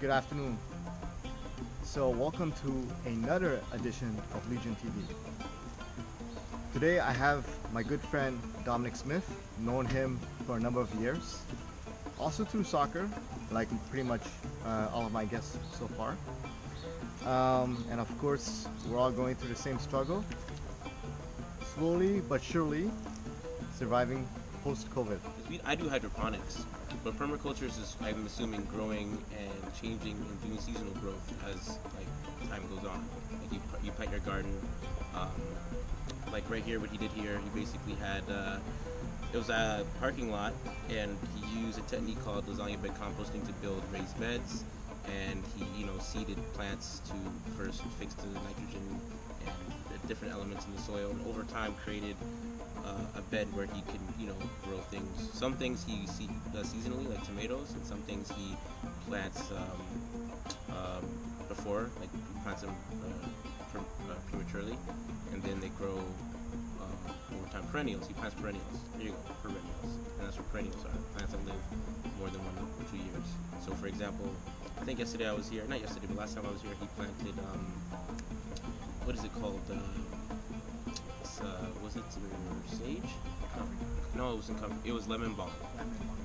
Good afternoon. So, welcome to another edition of Leegend TV. Today, I have my good friend Dominique Smith, known him for a number of years, also through soccer, like pretty much all of my guests so far. And of course, we're all going through the same struggle, slowly but surely surviving post-COVID. I do hydroponics, but permaculture is just, I'm assuming, growing and changing and doing seasonal growth as like time goes on. Like you plant your garden. Like right here, what he did here, he basically had it was a parking lot, and he used a technique called lasagna bed composting to build raised beds, and he seeded plants to first fix the nitrogen and the different elements in the soil, and over time created a bed where he can grow things. Some things he does seasonally, like tomatoes, and some things he plants before, like he plants them prematurely, and then they grow over time. Perennials. He plants perennials. There you go, perennials, and that's what perennials are. Plants that live more than 1 or 2 years. So, for example, I think yesterday I was here. Not yesterday, but last time I was here, he planted what is it called? Was it sage? No, it wasn't covered. It was lemon balm.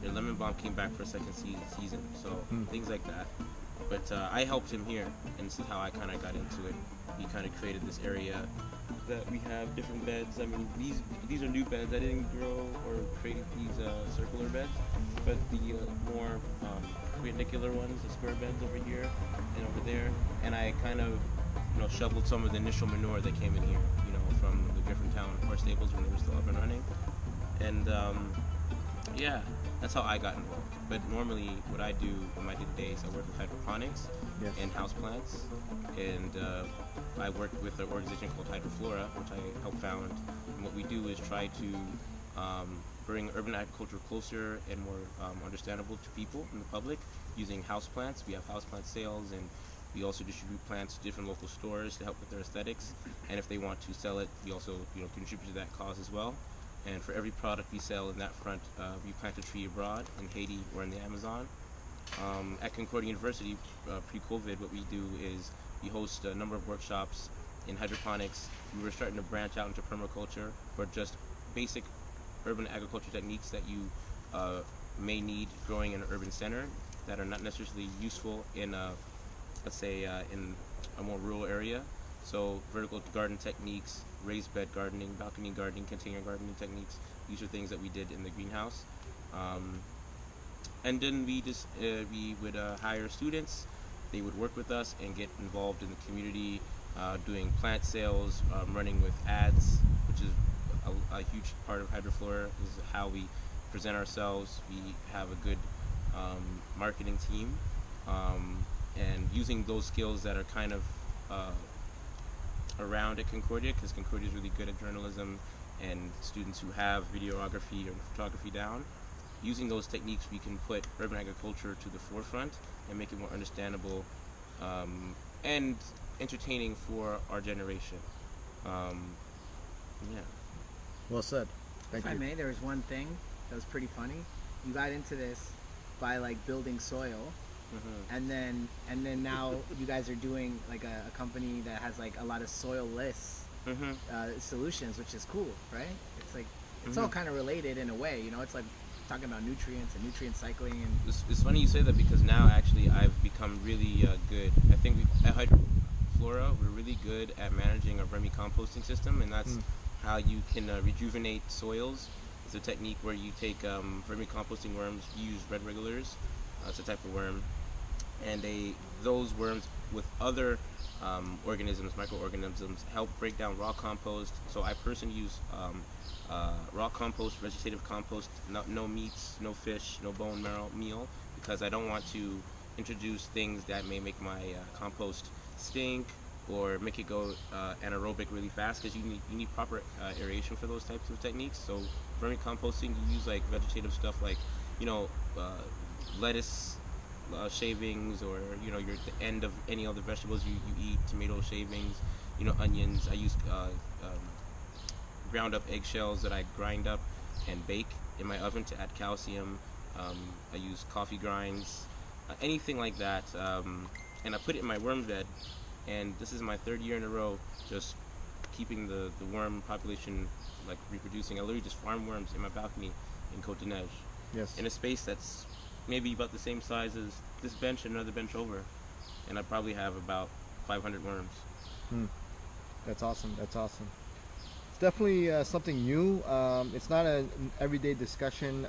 Their lemon balm came back for a second season. So things like that. But I helped him here, and this is how I kind of got into it. He kind of created this area that we have different beds. I mean, these are new beds. I didn't grow or create these circular beds, but the more perpendicular ones, the square beds over here and over there. And I kind of shoveled some of the initial manure that came in here, from the Griffintown horse stables when they were still up and running. And yeah, that's how I got involved. But normally what I do in my day-to-day is I work with hydroponics and houseplants. And I work with an organization called Hydroflora, which I helped found. And what we do is try to bring urban agriculture closer and more understandable to people in the public using houseplants. We have houseplant sales, and we also distribute plants to different local stores to help with their aesthetics. And if they want to sell it, we also contribute to that cause as well. And for every product we sell in that front, we plant a tree abroad in Haiti or in the Amazon. At Concordia University, pre-COVID, what we do is we host a number of workshops in hydroponics. We were starting to branch out into permaculture, or just basic urban agriculture techniques that you may need growing in an urban center that are not necessarily useful in let's say in a more rural area. So vertical garden techniques, raised bed gardening, balcony gardening, container gardening techniques. These are things that we did in the greenhouse. And then we would hire students. They would work with us and get involved in the community, doing plant sales, running with ads, which is a huge part of Hydroflora. This is how we present ourselves. We have a good marketing team. And using those skills that are kind of around at Concordia, because Concordia is really good at journalism and students who have videography or photography down. Using those techniques, we can put urban agriculture to the forefront and make it more understandable and entertaining for our generation. Yeah. Well said. Thank you. If I may, there was one thing that was pretty funny. You got into this by building soil. And then now you guys are doing a company that has a lot of soil-less solutions, which is cool, right? It's it's all kind of related in a way, it's talking about nutrients and nutrient cycling. And it's funny you say that, because now actually I've become really good. I think at Hydroflora we're really good at managing a vermicomposting system, and that's how you can rejuvenate soils. It's a technique where you take vermicomposting worms. You use red regulars. It's a type of worm, and those worms with other organisms, microorganisms, help break down raw compost. So I personally use raw compost, vegetative compost, no meats, no fish, no bone marrow meal, because I don't want to introduce things that may make my compost stink or make it go anaerobic really fast, because you need proper aeration for those types of techniques. So vermicomposting, you use vegetative stuff like lettuce shavings, or the end of any other vegetables you eat, tomato shavings, onions. I use ground up eggshells that I grind up and bake in my oven to add calcium. I use coffee grinds. anything like that. And I put it in my worm bed, and this is my 3rd year in a row just keeping the worm population like reproducing. I literally just farm worms in my balcony in Côte d'Ivoire, Yes. in a space that's maybe about the same size as this bench and another bench over, and I probably have about 500 worms. That's awesome. That's awesome. It's definitely something new. It's not an everyday discussion,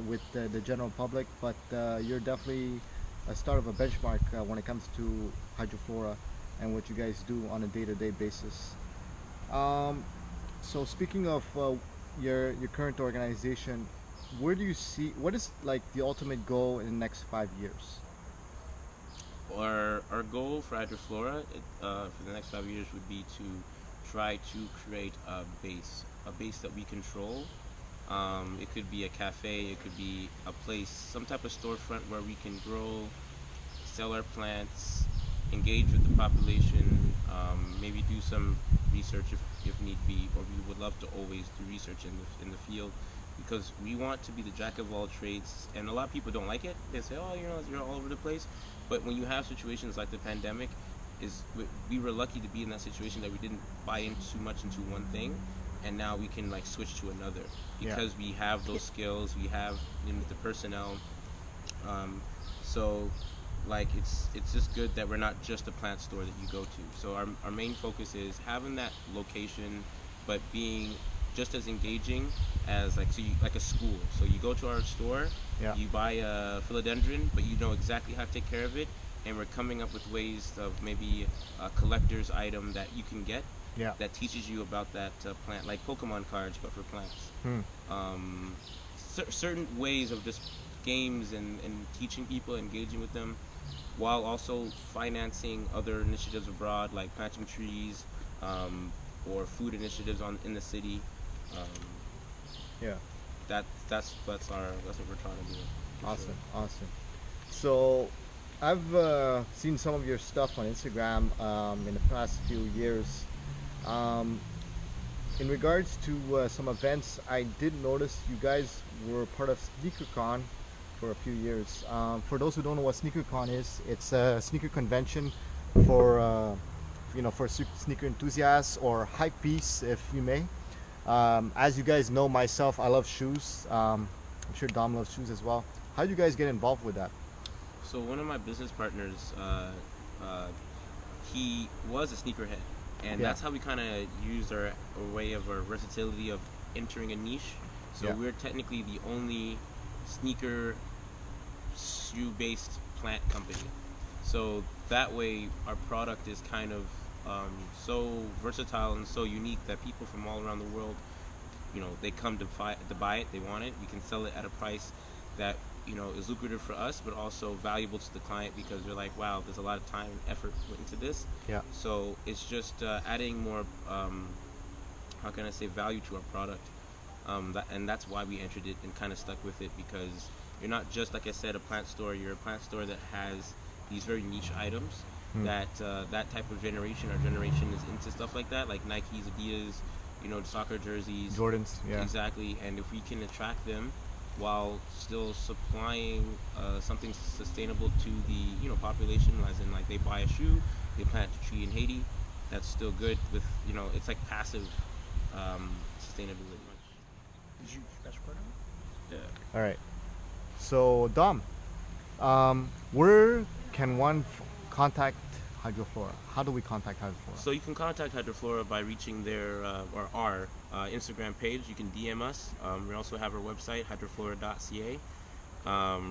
with the general public, but you're definitely a start of a benchmark when it comes to Hydroflora and what you guys do on a day-to-day basis. So speaking of your current organization, where do you see what is like the ultimate goal in the next 5 years? Our goal for Hydroflora for the next 5 years would be to try to create a base that we control. It could be a cafe, it could be a place, some type of storefront where we can grow, sell our plants, engage with the population, maybe do some research if need be, or we would love to always do research in the field, because we want to be the jack of all trades. And a lot of people don't like it. They say, oh, you're all over the place. But when you have situations like the pandemic, we were lucky to be in that situation that we didn't buy in too much into one thing, and now we can like switch to another because we have those skills, we have the personnel. So like it's just good that we're not just a plant store that you go to. So our main focus is having that location, but being just as engaging as like a school. So you go to our store, you buy a philodendron, but you know exactly how to take care of it, and we're coming up with ways of maybe a collector's item that you can get that teaches you about that plant, like Pokemon cards but for plants. Certain ways of just games and teaching people, engaging with them, while also financing other initiatives abroad like planting trees, or food initiatives in the city. That's what we're trying to do. Awesome, awesome. So I've seen some of your stuff on Instagram in the past few years. In regards to some events, I did notice you guys were part of SneakerCon for a few years. For those who don't know what SneakerCon is, it's a sneaker convention for for sneaker enthusiasts or hype beasts, if you may. As you guys know, myself, I love shoes. I'm sure Dom loves shoes as well. How do you guys get involved with that? So one of my business partners, he was a sneakerhead, and that's how we kind of used our way of our versatility of entering a niche. So we're technically the only sneaker shoe-based plant company. So that way, our product is kind of so versatile and so unique that people from all around the world, they come to buy it. They want it. We can sell it at a price that is lucrative for us, but also valuable to the client, because they're like, wow, there's a lot of time and effort put into this. So it's just adding more, how can I say, value to our product. And that's why we entered it and kind of stuck with it, because you're not just, like I said, a plant store. You're a plant store that has these very niche items that that type of generation, our generation, is into stuff like that, like Nikes, Adidas, soccer jerseys, Jordans. Exactly. And if we can attract them while still supplying something sustainable to the population, as in like they buy a shoe, they plant a tree in Haiti, that's still good with it's like passive sustainability. Did you press record on it? Yeah. All right. So Dom, where can one contact Hydroflora? How do we contact Hydroflora? So you can contact Hydroflora by reaching their or our Instagram page. You can DM us. We also have our website, hydroflora.ca.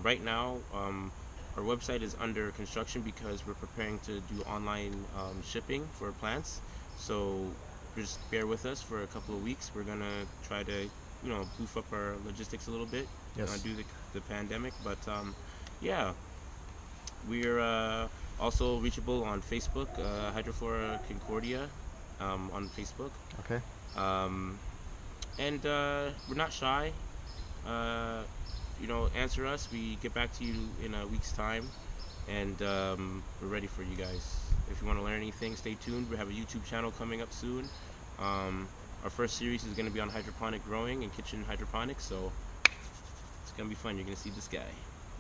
Right now, our website is under construction because we're preparing to do online shipping for plants. So just bear with us for a couple of weeks. We're gonna try to boof up our logistics a little bit due to the pandemic. But we're also reachable on Facebook, Hydroflora Concordia on Facebook. Okay. And we're not shy. Answer us. We get back to you in a week's time, and we're ready for you guys. If you want to learn anything, stay tuned. We have a YouTube channel coming up soon. Our first series is going to be on hydroponic growing and kitchen hydroponics, so it's going to be fun. You're going to see this guy.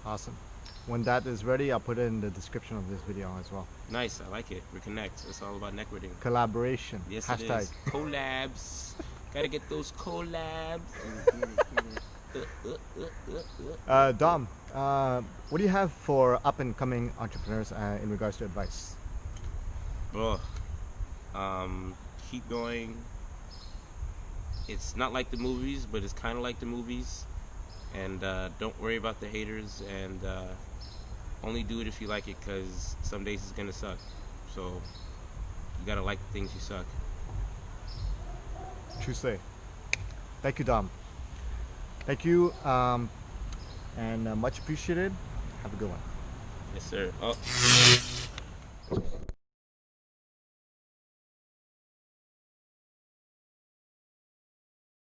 Awesome. When that is ready, I'll put it in the description of this video as well. Nice, I like it. Reconnect. It's all about networking. Collaboration. Yes, Hashtag. it is. Collabs. Gotta get those collabs. Dom, what do you have for up and coming entrepreneurs in regards to advice? Oh, keep going. It's not like the movies, but it's kind of like the movies. And don't worry about the haters, and only do it if you like it, because some days it's gonna suck. So you gotta like the things you suck. True say. Thank you, Dom. Thank you, and much appreciated. Have a good one. Yes, sir. Oh.